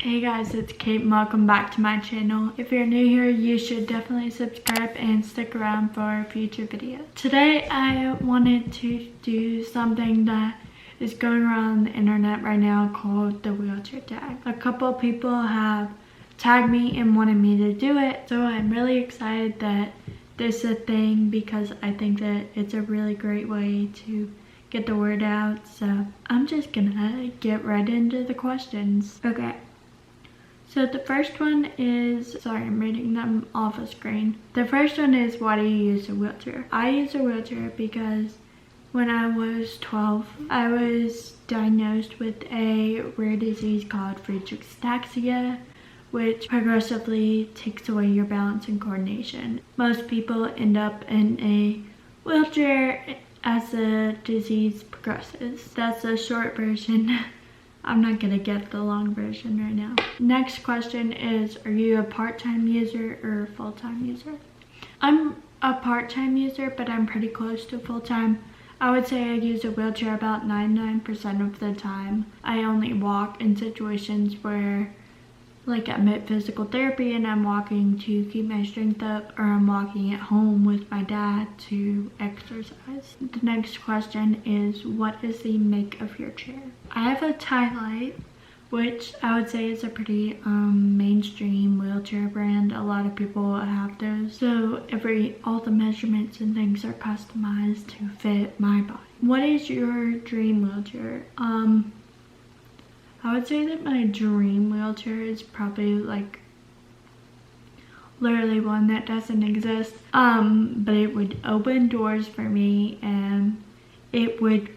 Hey guys, it's Kate and welcome back to my channel. If you're new here, you should definitely subscribe and stick around for future videos. Today I wanted to do something that is going around the internet right now called the wheelchair tag. A couple of people have tagged me and wanted me to do it, so I'm really excited that this is a thing because I think that it's a really great way to get the word out. So I'm just gonna get right into the questions. Okay, so the first one is, sorry, I'm reading them off a screen. The first one is, why do you use a wheelchair? I use a wheelchair because when I was 12, I was diagnosed with a rare disease called Friedreich's ataxia, which progressively takes away your balance and coordination. Most people end up in a wheelchair as the disease progresses. That's a short version. I'm not gonna get the long version right now. Next question is, are you a part-time user or a full-time user? I'm a part-time user, but I'm pretty close to full-time. I would say I use a wheelchair about 99% of the time. I only walk in situations where, like, I'm at physical therapy and I'm walking to keep my strength up, or I'm walking at home with my dad to exercise. The next question is, what is the make of your chair? I have a Light, which I would say is a pretty mainstream wheelchair brand. A lot of people have those. So all the measurements and things are customized to fit my body. What is your dream wheelchair? I would say that my dream wheelchair is probably like literally one that doesn't exist. But it would open doors for me and it would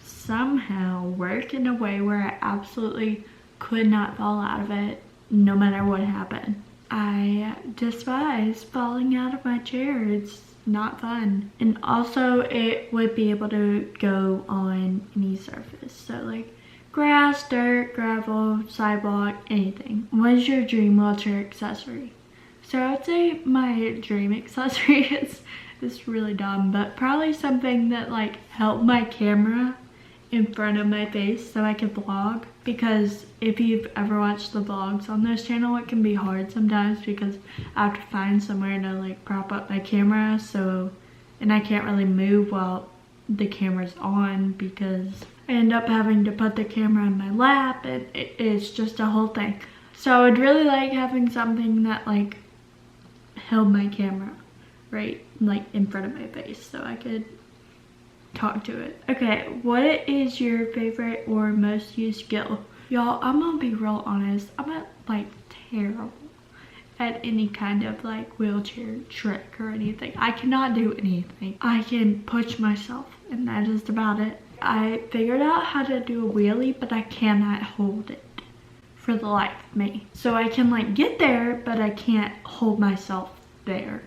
somehow work in a way where I absolutely could not fall out of it no matter what happened. I despise falling out of my chair. It's not fun. And also it would be able to go on any surface. So like grass, dirt, gravel, sidewalk, anything. What is your dream wheelchair accessory? So I would say my dream accessory is really dumb, but probably something that like held my camera in front of my face so I could vlog. Because if you've ever watched the vlogs on this channel, it can be hard sometimes because I have to find somewhere to like prop up my camera, and I can't really move while the camera's on because I end up having to put the camera in my lap, and it's just a whole thing. So I would really like having something that like held my camera right like in front of my face so I could talk to it. Okay, what is your favorite or most used skill? Y'all, I'm gonna be real honest. I'm not like terrible at any kind of like wheelchair trick or anything. I cannot do anything. I can push myself and that is about it. I figured out how to do a wheelie, but I cannot hold it for the life of me. So I can like get there, but I can't hold myself there,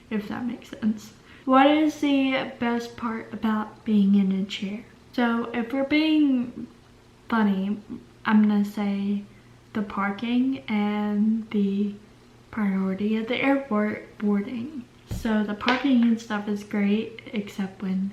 if that makes sense. What is the best part about being in a chair? So if we're being funny, I'm gonna say the parking and the priority at the airport boarding. So the parking and stuff is great, except when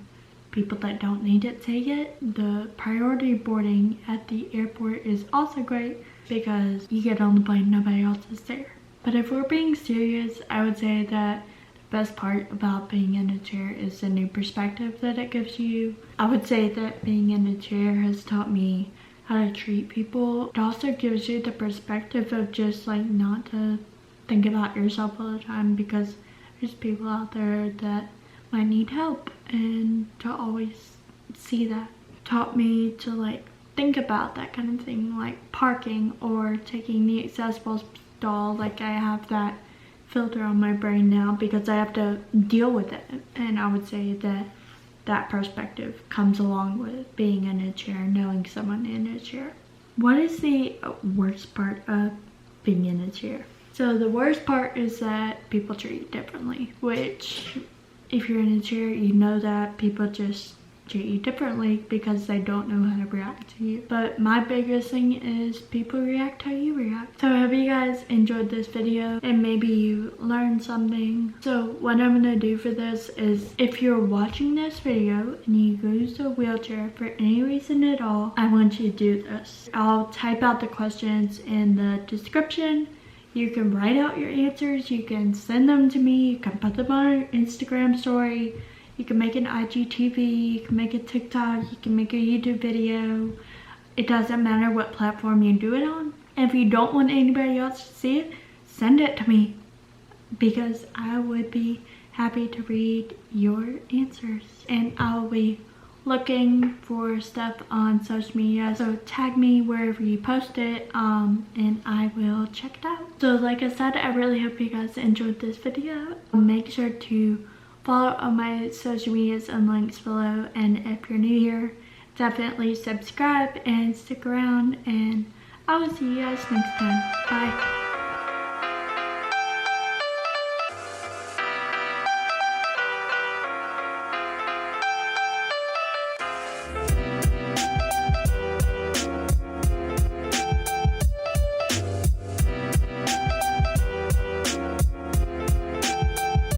people that don't need it take it. The priority boarding at the airport is also great because you get on the plane, nobody else is there. But if we're being serious, I would say that the best part about being in a chair is the new perspective that it gives you. I would say that being in a chair has taught me how to treat people. It also gives you the perspective of just like not to think about yourself all the time, because there's people out there that might need help, and to always see that taught me to like think about that kind of thing, like parking or taking the accessible stall. Like I have that filter on my brain now because I have to deal with it, and I would say that that perspective comes along with being in a chair, knowing someone in a chair. What is the worst part of being in a chair? So the worst part is that people treat you differently, which if you're in a chair, you know that people just treat you differently because they don't know how to react to you. But my biggest thing is people react how you react. So I hope you guys enjoyed this video and maybe you learned something. So what I'm gonna do for this is, if you're watching this video and you use a wheelchair for any reason at all, I want you to do this. I'll type out the questions in the description. You can write out your answers, you can send them to me, you can put them on an Instagram story, you can make an IGTV, you can make a TikTok, you can make a YouTube video. It doesn't matter what platform you do it on. And if you don't want anybody else to see it, send it to me, because I would be happy to read your answers. And I'll be looking for stuff on social media, so tag me wherever you post it, and I will check it out. So like I said, I really hope you guys enjoyed this video. Make sure to follow on my social medias and links below, and if you're new here, definitely subscribe and stick around, and I will see you guys next time. Bye.